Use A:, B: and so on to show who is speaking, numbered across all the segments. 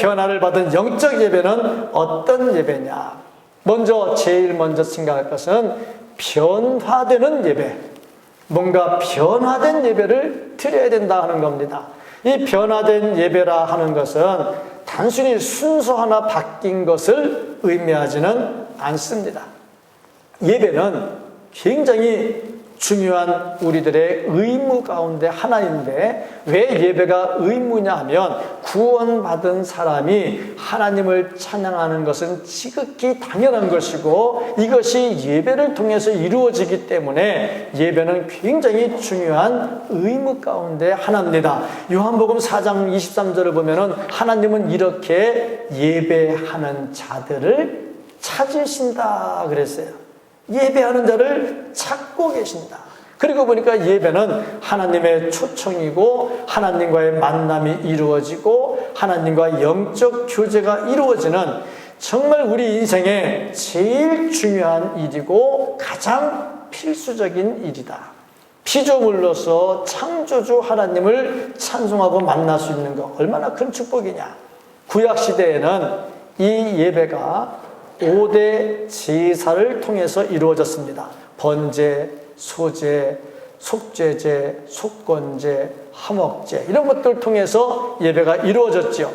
A: 변화를 받은 영적 예배는 어떤 예배냐? 제일 먼저 생각할 것은 변화되는 예배. 뭔가 변화된 예배를 드려야 된다 하는 겁니다. 이 변화된 예배라 하는 것은 단순히 순서 하나 바뀐 것을 의미하지는 않습니다. 예배는 굉장히 중요한 우리들의 의무 가운데 하나인데, 왜 예배가 의무냐 하면 구원받은 사람이 하나님을 찬양하는 것은 지극히 당연한 것이고, 이것이 예배를 통해서 이루어지기 때문에 예배는 굉장히 중요한 의무 가운데 하나입니다. 요한복음 4장 23절을 보면은 하나님은 이렇게 예배하는 자들을 찾으신다 그랬어요. 예배하는 자를 찾고 계신다. 그리고 보니까 예배는 하나님의 초청이고, 하나님과의 만남이 이루어지고, 하나님과 영적 교제가 이루어지는 정말 우리 인생에 제일 중요한 일이고 가장 필수적인 일이다. 피조물로서 창조주 하나님을 찬송하고 만날 수 있는 것, 얼마나 큰 축복이냐. 구약시대에는 이 예배가 5대 제사를 통해서 이루어졌습니다. 번제, 소제, 속죄제, 속건제, 화목제, 이런 것들을 통해서 예배가 이루어졌죠.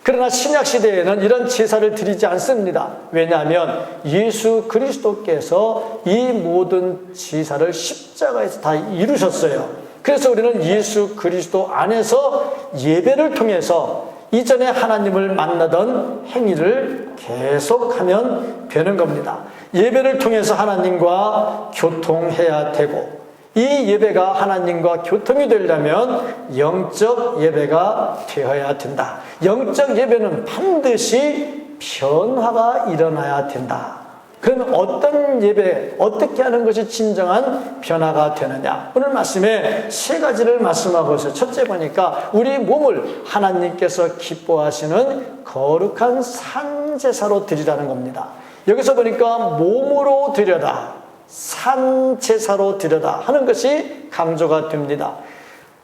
A: 그러나 신약시대에는 이런 제사를 드리지 않습니다. 왜냐하면 예수 그리스도께서 이 모든 제사를 십자가에서 다 이루셨어요. 그래서 우리는 예수 그리스도 안에서 예배를 통해서 이전에 하나님을 만나던 행위를 계속하면 되는 겁니다. 예배를 통해서 하나님과 교통해야 되고, 이 예배가 하나님과 교통이 되려면 영적 예배가 되어야 된다. 영적 예배는 반드시 변화가 일어나야 된다. 그럼 어떤 예배, 어떻게 하는 것이 진정한 변화가 되느냐? 오늘 말씀에 3가지를 말씀하고 있어요. 첫째 보니까 우리 몸을 하나님께서 기뻐하시는 거룩한 산제사로 드리라는 겁니다. 여기서 보니까 몸으로 드려라, 산제사로 드려라 하는 것이 강조가 됩니다.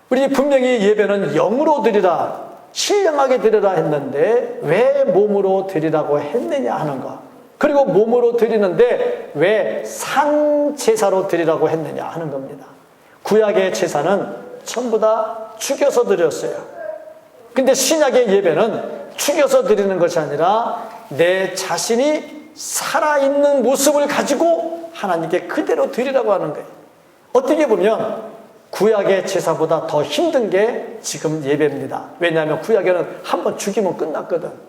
A: 우리 분명히 예배는 영으로 드리라, 신령하게 드리라 했는데 왜 몸으로 드리라고 했느냐 하는 것. 그리고 몸으로 드리는데 왜 산제사로 드리라고 했느냐 하는 겁니다. 구약의 제사는 전부 다 죽여서 드렸어요. 근데 신약의 예배는 죽여서 드리는 것이 아니라 내 자신이 살아있는 모습을 가지고 하나님께 그대로 드리라고 하는 거예요. 어떻게 보면 구약의 제사보다 더 힘든 게 지금 예배입니다. 왜냐하면 구약에는 한 번 죽이면 끝났거든.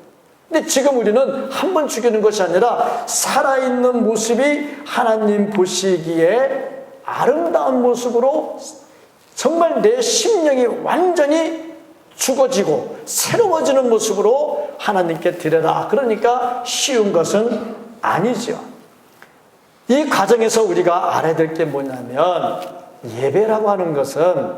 A: 근데 지금 우리는 한 번 죽이는 것이 아니라 살아있는 모습이 하나님 보시기에 아름다운 모습으로 정말 내 심령이 완전히 죽어지고 새로워지는 모습으로 하나님께 드려라. 그러니까 쉬운 것은 아니죠. 이 과정에서 우리가 알아야 될 게 뭐냐면, 예배라고 하는 것은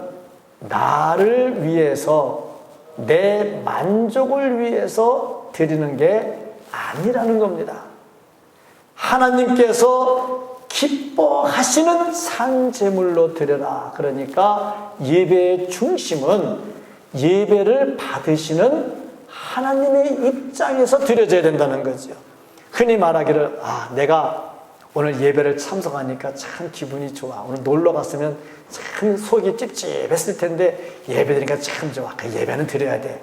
A: 나를 위해서, 내 만족을 위해서 드리는 게 아니라는 겁니다. 하나님께서 기뻐하시는 산제물로 드려라. 그러니까 예배의 중심은 예배를 받으시는 하나님의 입장에서 드려져야 된다는 거죠. 흔히 말하기를, 내가 오늘 예배를 참석하니까 참 기분이 좋아. 오늘 놀러 갔으면 참 속이 찝찝했을 텐데 예배 드리니까 참 좋아. 그 예배는 드려야 돼.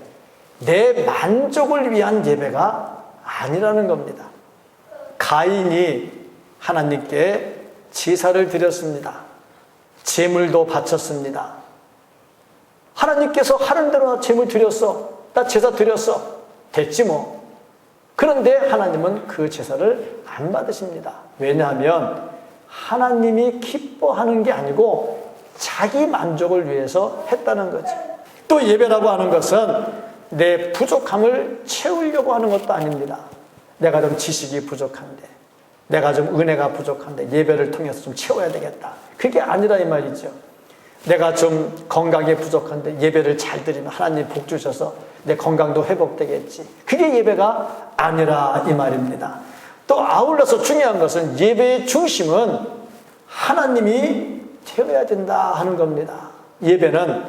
A: 내 만족을 위한 예배가 아니라는 겁니다. 가인이 하나님께 제사를 드렸습니다. 제물도 바쳤습니다. 하나님께서 하는 대로 나 제물 드렸어. 나 제사 드렸어. 됐지 뭐. 그런데 하나님은 그 제사를 안 받으십니다. 왜냐하면 하나님이 기뻐하는 게 아니고 자기 만족을 위해서 했다는 거지. 또 예배라고 하는 것은 내 부족함을 채우려고 하는 것도 아닙니다. 내가 좀 지식이 부족한데, 내가 좀 은혜가 부족한데 예배를 통해서 좀 채워야 되겠다. 그게 아니라 이 말이죠. 내가 좀 건강이 부족한데 예배를 잘 드리면 하나님 복 주셔서 내 건강도 회복되겠지. 그게 예배가 아니라 이 말입니다. 또 아울러서 중요한 것은 예배의 중심은 하나님이 되어야 된다 하는 겁니다. 예배는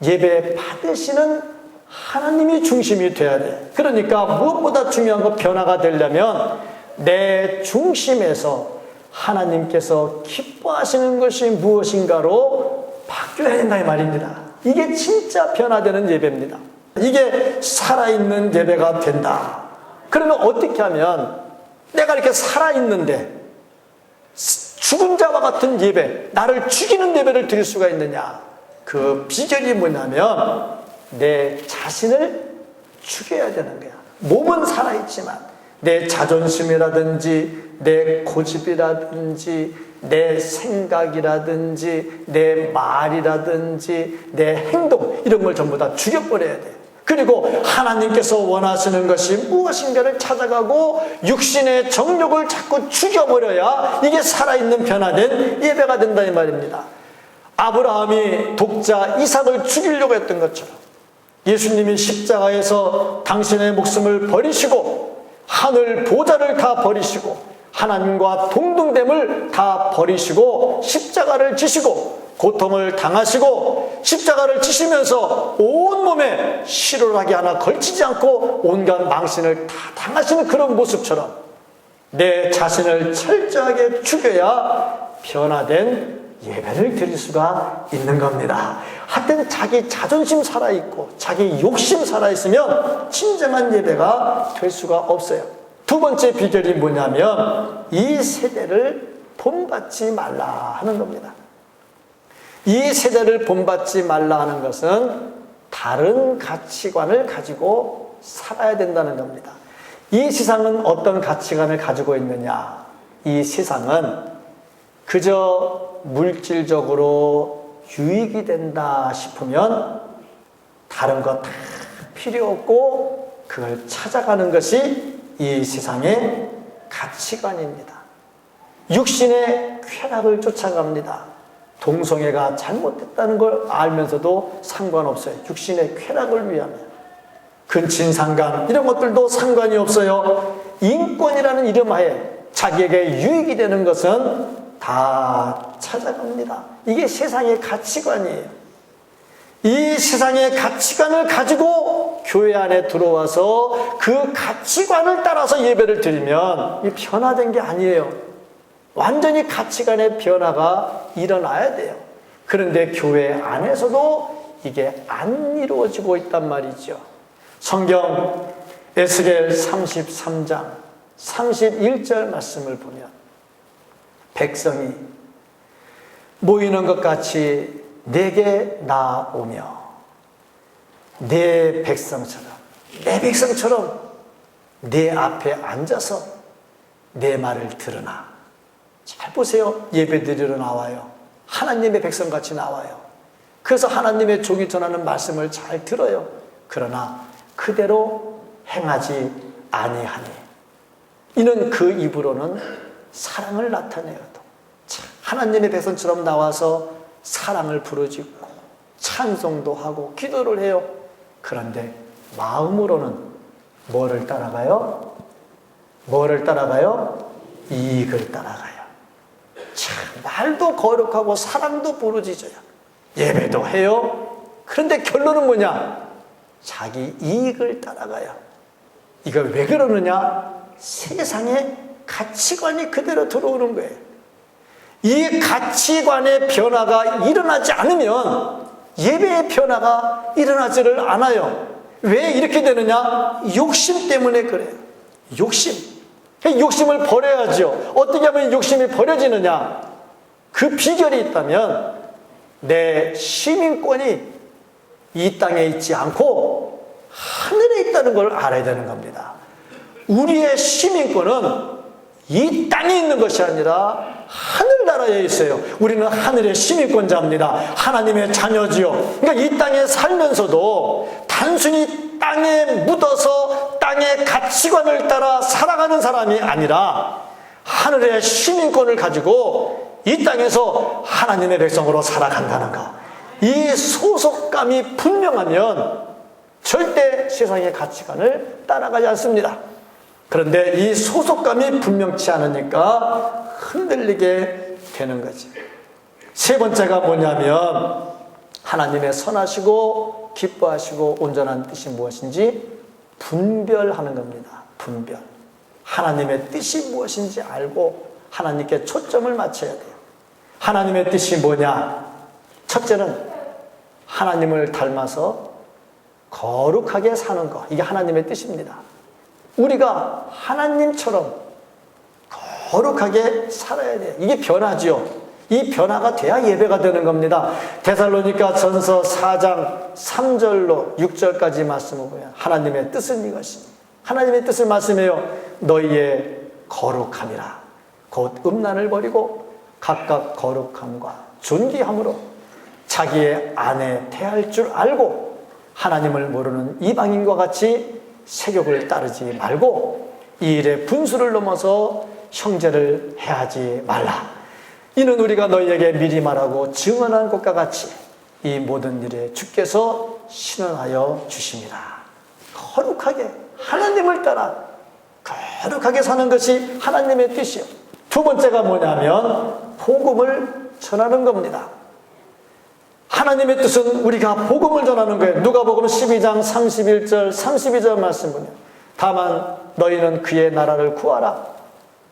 A: 예배 받으시는 하나님이 중심이 돼야 돼. 그러니까 무엇보다 중요한 건 변화가 되려면 내 중심에서 하나님께서 기뻐하시는 것이 무엇인가로 바뀌어야 된다 이 말입니다. 이게 진짜 변화되는 예배입니다. 이게 살아있는 예배가 된다. 그러면 어떻게 하면 내가 이렇게 살아있는데 죽은 자와 같은 예배, 나를 죽이는 예배를 드릴 수가 있느냐? 그 비결이 뭐냐면 내 자신을 죽여야 되는 거야. 몸은 살아있지만 내 자존심이라든지 내 고집이라든지 내 생각이라든지 내 말이라든지 내 행동 이런 걸 전부 다 죽여버려야 돼. 그리고 하나님께서 원하시는 것이 무엇인가를 찾아가고 육신의 정욕을 자꾸 죽여버려야 이게 살아있는 변화된 예배가 된다 이 말입니다. 아브라함이 독자 이삭을 죽이려고 했던 것처럼 예수님이 십자가에서 당신의 목숨을 버리시고 하늘 보좌를 다 버리시고 하나님과 동등됨을 다 버리시고 십자가를 지시고 고통을 당하시고 십자가를 지시면서 온몸에 실오라기 하나 걸치지 않고 온갖 망신을 다 당하시는 그런 모습처럼 내 자신을 철저하게 죽여야 변화된 예배를 드릴 수가 있는 겁니다. 하여튼 자기 자존심 살아있고 자기 욕심 살아있으면 진정한 예배가 될 수가 없어요. 두 번째 비결이 뭐냐면 이 세대를 본받지 말라 하는 겁니다. 이 세대를 본받지 말라 하는 것은 다른 가치관을 가지고 살아야 된다는 겁니다. 이 세상은 어떤 가치관을 가지고 있느냐? 이 세상은 그저 물질적으로 유익이 된다 싶으면 다른 거 다 필요 없고 그걸 찾아가는 것이 이 세상의 가치관입니다. 육신의 쾌락을 쫓아갑니다. 동성애가 잘못됐다는 걸 알면서도 상관없어요. 육신의 쾌락을 위하면. 근친상간 이런 것들도 상관이 없어요. 인권이라는 이름 하에 자기에게 유익이 되는 것은 다 찾아갑니다. 이게 세상의 가치관이에요. 이 세상의 가치관을 가지고 교회 안에 들어와서 그 가치관을 따라서 예배를 드리면 이 변화된 게 아니에요. 완전히 가치관의 변화가 일어나야 돼요. 그런데 교회 안에서도 이게 안 이루어지고 있단 말이죠. 성경 에스겔 33장 31절 말씀을 보면 백성이 모이는 것 같이 내게 나오며 내 백성처럼 내 앞에 앉아서 내 말을 들으나. 잘 보세요. 예배 드리러 나와요. 하나님의 백성같이 나와요. 그래서 하나님의 종이 전하는 말씀을 잘 들어요. 그러나 그대로 행하지 아니하니 이는 그 입으로는 사랑을 나타내어도 하나님의 백성처럼 나와서 사랑을 부르짖고 찬송도 하고 기도를 해요. 그런데 마음으로는 뭐를 따라가요? 뭐를 따라가요? 이익을 따라가요. 참, 말도 거룩하고 사랑도 부르짖어요. 예배도 해요. 그런데 결론은 뭐냐? 자기 이익을 따라가요. 이걸 왜 그러느냐? 세상의 가치관이 그대로 들어오는 거예요. 이 가치관의 변화가 일어나지 않으면 예배의 변화가 일어나지를 않아요. 왜 이렇게 되느냐? 욕심 때문에 그래요. 욕심을 버려야죠. 어떻게 하면 욕심이 버려지느냐? 그 비결이 있다면 내 시민권이 이 땅에 있지 않고 하늘에 있다는 걸 알아야 되는 겁니다. 우리의 시민권은 이 땅에 있는 것이 아니라 하늘나라에 있어요. 우리는 하늘의 시민권자입니다. 하나님의 자녀지요. 그러니까 이 땅에 살면서도 단순히 땅에 묻어서 땅의 가치관을 따라 살아가는 사람이 아니라 하늘의 시민권을 가지고 이 땅에서 하나님의 백성으로 살아간다는 것. 이 소속감이 분명하면 절대 세상의 가치관을 따라가지 않습니다. 그런데 이 소속감이 분명치 않으니까 흔들리게 되는 거지. 세 번째가 뭐냐면 하나님의 선하시고 기뻐하시고 온전한 뜻이 무엇인지 분별하는 겁니다. 분별. 하나님의 뜻이 무엇인지 알고 하나님께 초점을 맞춰야 돼요. 하나님의 뜻이 뭐냐? 첫째는 하나님을 닮아서 거룩하게 사는 것. 이게 하나님의 뜻입니다. 우리가 하나님처럼 거룩하게 살아야 돼요. 이게 변화죠. 이 변화가 돼야 예배가 되는 겁니다. 데살로니가 전서 4장 3절로 6절까지 말씀을 보면 하나님의 뜻은 이것이니 하나님의 뜻을 말씀해요. 너희의 거룩함이라. 곧 음란을 버리고 각각 거룩함과 존귀함으로 자기의 아내 대할 줄 알고 하나님을 모르는 이방인과 같이 세욕을 따르지 말고 이 일의 분수를 넘어서 형제를 해하지 말라. 이는 우리가 너희에게 미리 말하고 증언한 것과 같이 이 모든 일에 주께서 신원하여 주심이라. 거룩하게 하나님을 따라 거룩하게 사는 것이 하나님의 뜻이요. 두 번째가 뭐냐면 복음을 전하는 겁니다. 하나님의 뜻은 우리가 복음을 전하는 거예요. 누가복음 12장 31절 32절 말씀 보면 다만 너희는 그의 나라를 구하라.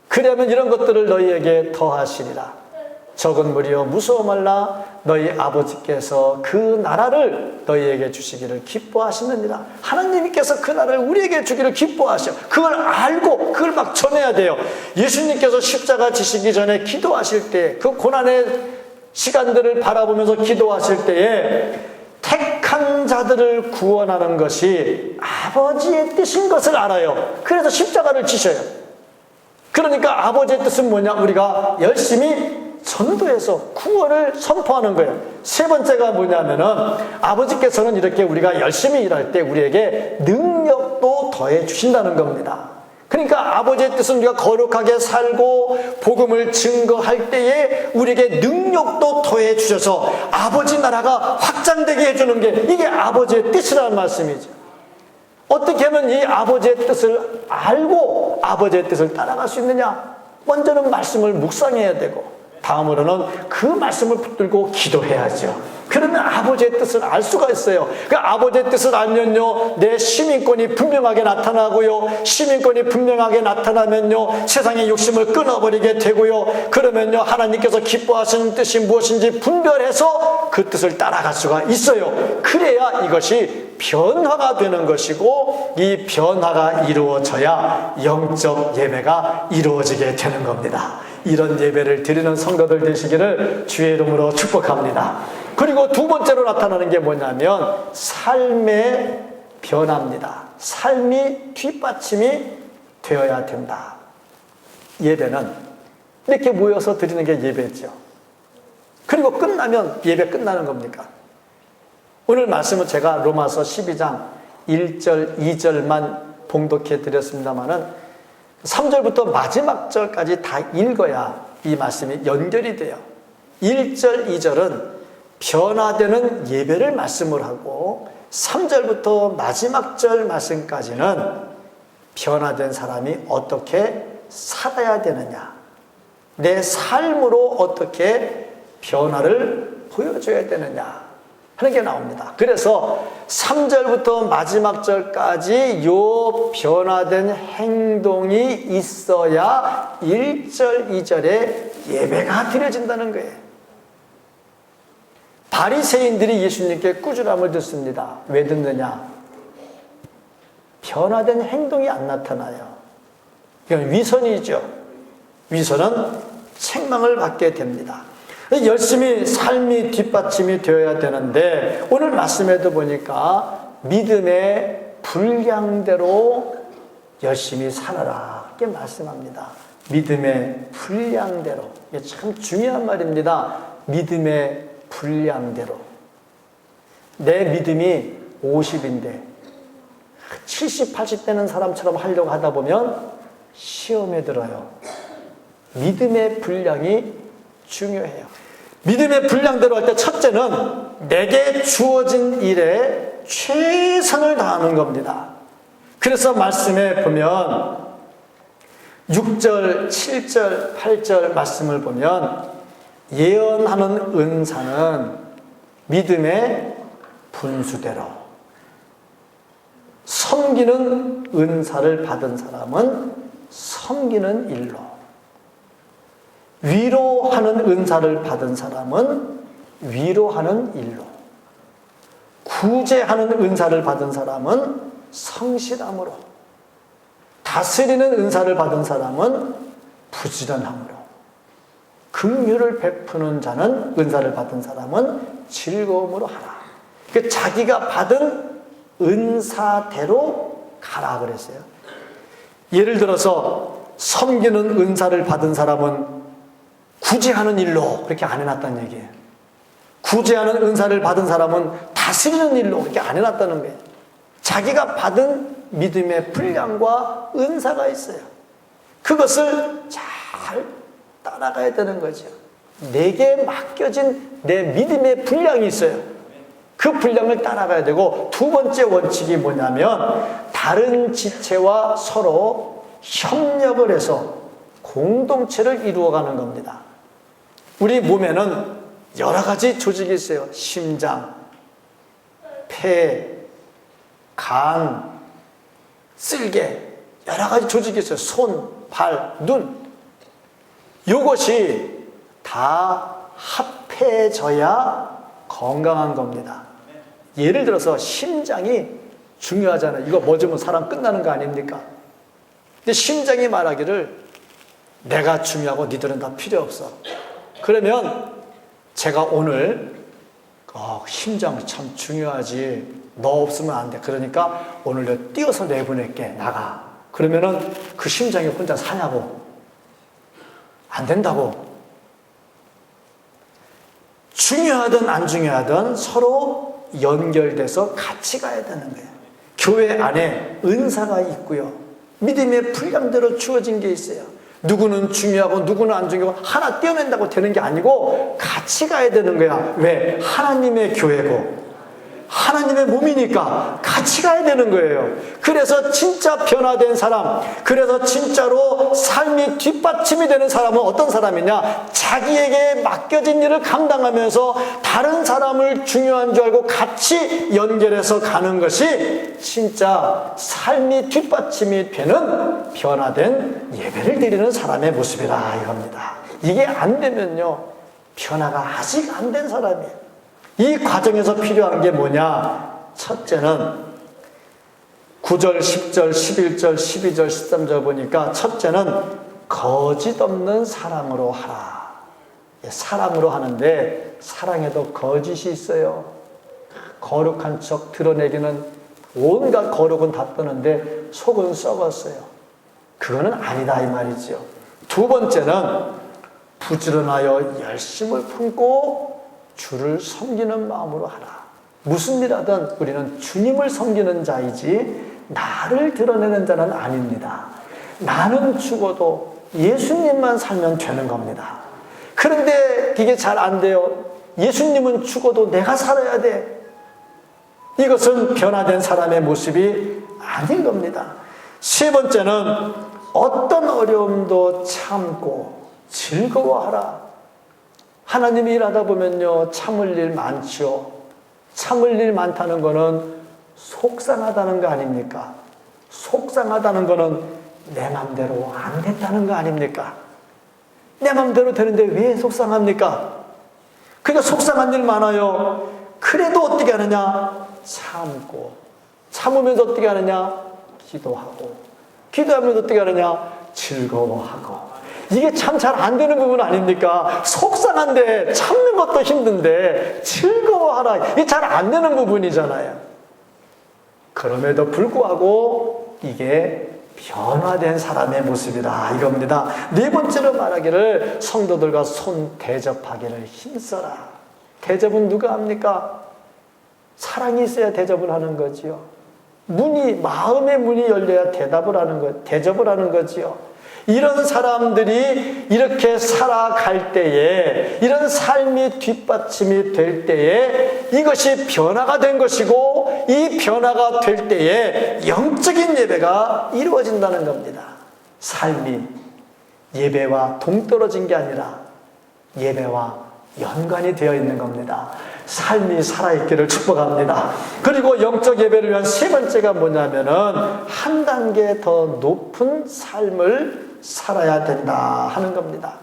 A: 그리하면 이런 것들을 너희에게 더하시리라. 적은 무리여 무서워 말라. 너희 아버지께서 그 나라를 너희에게 주시기를 기뻐하시느니라. 하나님께서 그 나라를 우리에게 주기를 기뻐하셔. 그걸 알고 그걸 막 전해야 돼요. 예수님께서 십자가 지시기 전에 기도하실 때 그 고난의 시간들을 바라보면서 기도하실 때에 택한 자들을 구원하는 것이 아버지의 뜻인 것을 알아요. 그래서 십자가를 지셔요. 그러니까 아버지의 뜻은 뭐냐? 우리가 열심히 전도해서 구원을 선포하는 거예요. 세 번째가 뭐냐면은 아버지께서는 이렇게 우리가 열심히 일할 때 우리에게 능력도 더해 주신다는 겁니다. 그러니까 아버지의 뜻은 우리가 거룩하게 살고 복음을 증거할 때에 우리에게 능력도 더해 주셔서 아버지 나라가 확장되게 해주는 게 이게 아버지의 뜻이라는 말씀이죠. 어떻게 하면 이 아버지의 뜻을 알고 아버지의 뜻을 따라갈 수 있느냐? 먼저는 말씀을 묵상해야 되고 다음으로는 그 말씀을 붙들고 기도해야죠. 그러면 아버지의 뜻을 알 수가 있어요. 그 아버지의 뜻을 알면요, 내 시민권이 분명하게 나타나고요, 시민권이 분명하게 나타나면요, 세상의 욕심을 끊어버리게 되고요, 그러면요, 하나님께서 기뻐하시는 뜻이 무엇인지 분별해서 그 뜻을 따라갈 수가 있어요. 그래야 이것이 변화가 되는 것이고, 이 변화가 이루어져야 영적 예배가 이루어지게 되는 겁니다. 이런 예배를 드리는 성도들 되시기를 주의 이름으로 축복합니다. 그리고 두 번째로 나타나는 게 뭐냐면 삶의 변화입니다. 삶이 뒷받침이 되어야 된다. 예배는 이렇게 모여서 드리는 게 예배죠. 그리고 끝나면 예배 끝나는 겁니까? 오늘 말씀은 제가 로마서 12장 1절, 2절만 봉독해 드렸습니다마는 3절부터 마지막 절까지 다 읽어야 이 말씀이 연결이 돼요. 1절, 2절은 변화되는 예배를 말씀을 하고 3절부터 마지막 절 말씀까지는 변화된 사람이 어떻게 살아야 되느냐, 내 삶으로 어떻게 변화를 보여줘야 되느냐 하는 게 나옵니다. 그래서 3절부터 마지막 절까지 요 변화된 행동이 있어야 1절, 2절에 예배가 드려진다는 거예요. 바리새인들이 예수님께 꾸지람을 듣습니다. 왜 듣느냐? 변화된 행동이 안 나타나요. 이건 위선이죠. 위선은 책망을 받게 됩니다. 열심히 삶이 뒷받침이 되어야 되는데 오늘 말씀에도 보니까 믿음의 분량대로 열심히 살아라 이렇게 말씀합니다. 믿음의 분량대로. 이게 참 중요한 말입니다. 믿음의 분량대로. 내 믿음이 50인데 70, 80 되는 사람처럼 하려고 하다 보면 시험에 들어요. 믿음의 분량이 중요해요. 믿음의 분량대로 할 때 첫째는 내게 주어진 일에 최선을 다하는 겁니다. 그래서 말씀에 보면 6절, 7절, 8절 말씀을 보면 예언하는 은사는 믿음의 분수대로, 섬기는 은사를 받은 사람은 섬기는 일로, 위로하는 은사를 받은 사람은 위로하는 일로, 구제하는 은사를 받은 사람은 성실함으로, 다스리는 은사를 받은 사람은 부지런함으로, 긍휼을 베푸는 자는, 은사를 받은 사람은 즐거움으로 하라. 그 자기가 받은 은사대로 가라 그랬어요. 예를 들어서 섬기는 은사를 받은 사람은 구제하는 일로 그렇게 안 해놨다는 얘기예요. 구제하는 은사를 받은 사람은 다스리는 일로 그렇게 안 해놨다는 거예요. 자기가 받은 믿음의 분량과 은사가 있어요. 그것을 잘 따라가야 되는 거죠. 내게 맡겨진 내 믿음의 분량이 있어요. 그 분량을 따라가야 되고, 두 번째 원칙이 뭐냐면 다른 지체와 서로 협력을 해서 공동체를 이루어가는 겁니다. 우리 몸에는 여러 가지 조직이 있어요. 심장, 폐, 간, 쓸개, 여러 가지 조직이 있어요. 손, 발, 눈. 이것이 다 합해져야 건강한 겁니다. 예를 들어서 심장이 중요하잖아요. 이거 멎으면 사람 끝나는 거 아닙니까? 근데 심장이 말하기를 내가 중요하고 니들은 다 필요 없어. 그러면 제가 오늘 심장 참 중요하지. 너 없으면 안 돼. 그러니까 오늘 내가 뛰어서 내보낼게. 나가. 그러면은 그 심장이 혼자 사냐고. 안 된다고. 중요하든 안 중요하든 서로 연결돼서 같이 가야 되는 거예요. 교회 안에 은사가 있고요. 믿음의 분량대로 주어진 게 있어요. 누구는 중요하고 누구는 안 중요하고 하나 떼어낸다고 되는 게 아니고 같이 가야 되는 거야. 왜? 하나님의 교회고 하나님의 몸이니까 같이 가야 되는 거예요. 그래서 진짜 변화된 사람, 그래서 진짜로 삶이 뒷받침이 되는 사람은 어떤 사람이냐? 자기에게 맡겨진 일을 감당하면서 다른 사람을 중요한 줄 알고 같이 연결해서 가는 것이 진짜 삶이 뒷받침이 되는 변화된 예배를 드리는 사람의 모습이라 이겁니다. 이게 안 되면요, 변화가 아직 안 된 사람이에요. 이 과정에서 필요한 게 뭐냐? 첫째는 9절, 10절, 11절, 12절, 13절 보니까 첫째는 거짓 없는 사랑으로 하라. 사랑으로 하는데 사랑에도 거짓이 있어요. 거룩한 척 드러내기는 온갖 거룩은 다 뜨는데 속은 썩었어요. 그거는 아니다 이 말이죠. 두 번째는 부지런하여 열심을 품고 주를 섬기는 마음으로 하라. 무슨 일 하든 우리는 주님을 섬기는 자이지 나를 드러내는 자는 아닙니다. 나는 죽어도 예수님만 살면 되는 겁니다. 그런데 이게 잘 안 돼요. 예수님은 죽어도 내가 살아야 돼. 이것은 변화된 사람의 모습이 아닌 겁니다. 세 번째는 어떤 어려움도 참고 즐거워하라. 하나님이 일하다 보면요, 참을 일 많죠. 참을 일 많다는 거는 속상하다는 거 아닙니까? 속상하다는 거는 내 맘대로 안 됐다는 거 아닙니까? 내 맘대로 되는데 왜 속상합니까? 그러니까 속상한 일 많아요. 그래도 어떻게 하느냐? 참고. 참으면서 어떻게 하느냐? 기도하고. 기도하면서 어떻게 하느냐? 즐거워하고. 이게 참 잘 안 되는 부분 아닙니까? 속상한데 참는 것도 힘든데 즐거워하라. 이게 잘 안 되는 부분이잖아요. 그럼에도 불구하고 이게 변화된 사람의 모습이다 이겁니다. 네 번째로 말하기를 성도들과 손 대접하기를 힘써라. 대접은 누가 합니까? 사랑이 있어야 대접을 하는 거지요. 마음의 문이 열려야 대답을 하는 것, 대접을 하는 거지요. 이런 사람들이 이렇게 살아갈 때에, 이런 삶이 뒷받침이 될 때에 이것이 변화가 된 것이고, 이 변화가 될 때에 영적인 예배가 이루어진다는 겁니다. 삶이 예배와 동떨어진 게 아니라 예배와 연관이 되어 있는 겁니다. 삶이 살아있기를 축복합니다. 그리고 영적 예배를 위한 세 번째가 뭐냐면은 한 단계 더 높은 삶을 살아야 된다 하는 겁니다.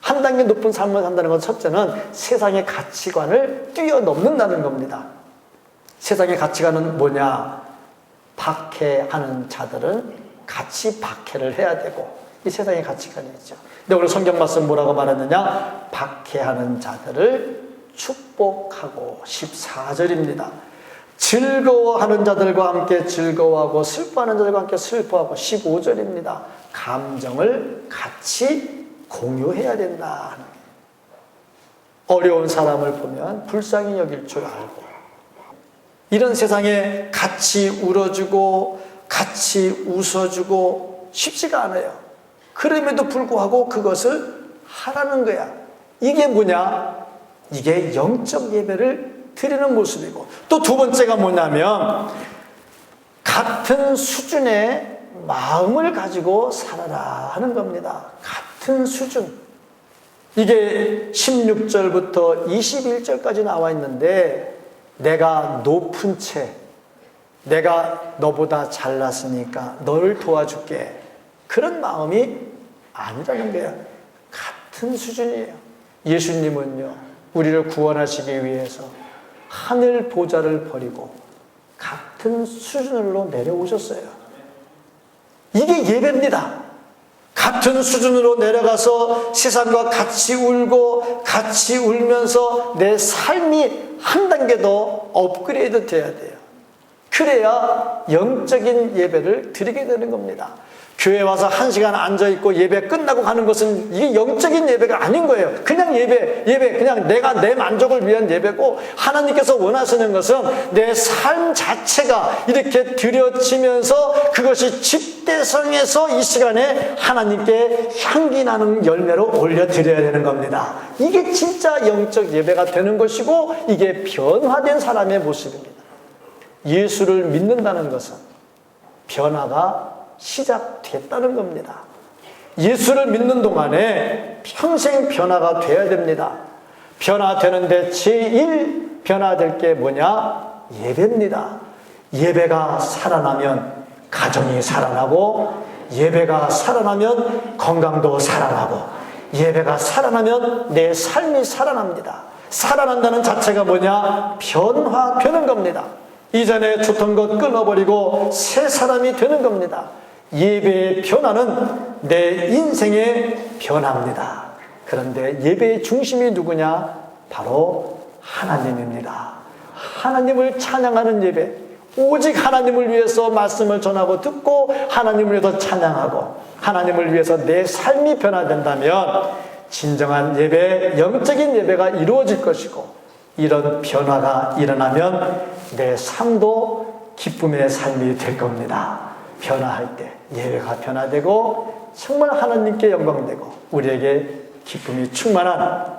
A: 한 단계 높은 삶을 산다는 건 첫째는 세상의 가치관을 뛰어넘는다는 겁니다. 세상의 가치관은 뭐냐? 박해하는 자들은 같이 박해를 해야 되고, 이 세상의 가치관이죠. 근데 오늘 성경 말씀 뭐라고 말하느냐? 박해하는 자들을 축복하고. 14절입니다. 즐거워하는 자들과 함께 즐거워하고 슬퍼하는 자들과 함께 슬퍼하고. 15절입니다. 감정을 같이 공유해야 된다. 어려운 사람을 보면 불쌍히 여길 줄 알고, 이런 세상에 같이 울어주고 같이 웃어주고 쉽지가 않아요. 그럼에도 불구하고 그것을 하라는 거야. 이게 뭐냐? 이게 영적 예배를 드리는 모습이고, 또 두 번째가 뭐냐면 같은 수준의 마음을 가지고 살아라 하는 겁니다. 같은 수준. 이게 16절부터 21절까지 나와 있는데, 내가 높은 채, 내가 너보다 잘났으니까 너를 도와줄게, 그런 마음이 아니라는 거예요. 같은 수준이에요. 예수님은요, 우리를 구원하시기 위해서 하늘 보좌를 버리고 같은 수준으로 내려오셨어요. 이게 예배입니다. 같은 수준으로 내려가서 세상과 같이 울고 같이 울면서 내 삶이 한 단계 더 업그레이드 돼야 돼요. 그래야 영적인 예배를 드리게 되는 겁니다. 교회 와서 1시간 앉아있고 예배 끝나고 가는 것은 이게 영적인 예배가 아닌 거예요. 그냥 예배, 그냥 내가 내 만족을 위한 예배고, 하나님께서 원하시는 것은 내 삶 자체가 이렇게 드려지면서 그것이 집대성에서 이 시간에 하나님께 향기 나는 열매로 올려드려야 되는 겁니다. 이게 진짜 영적 예배가 되는 것이고, 이게 변화된 사람의 모습입니다. 예수를 믿는다는 것은 변화가 시작됐다는 겁니다. 예수를 믿는 동안에 평생 변화가 되어야 됩니다. 변화되는데 제일 변화될 게 뭐냐? 예배입니다. 예배가 살아나면 가정이 살아나고, 예배가 살아나면 건강도 살아나고, 예배가 살아나면 내 삶이 살아납니다. 살아난다는 자체가 뭐냐? 변화되는 겁니다. 이전에 좋던 것 끊어버리고 새 사람이 되는 겁니다. 예배의 변화는 내 인생의 변화입니다. 그런데 예배의 중심이 누구냐? 바로 하나님입니다. 하나님을 찬양하는 예배, 오직 하나님을 위해서 말씀을 전하고 듣고 하나님을 위해서 찬양하고 하나님을 위해서 내 삶이 변화된다면 진정한 예배, 영적인 예배가 이루어질 것이고, 이런 변화가 일어나면 내 삶도 기쁨의 삶이 될 겁니다. 변화할 때 예배가 변화되고 정말 하나님께 영광되고 우리에게 기쁨이 충만한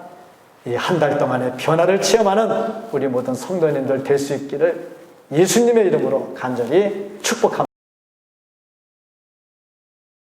A: 이 한 달 동안의 변화를 체험하는 우리 모든 성도님들 될 수 있기를 예수님의 이름으로 간절히 축복합니다.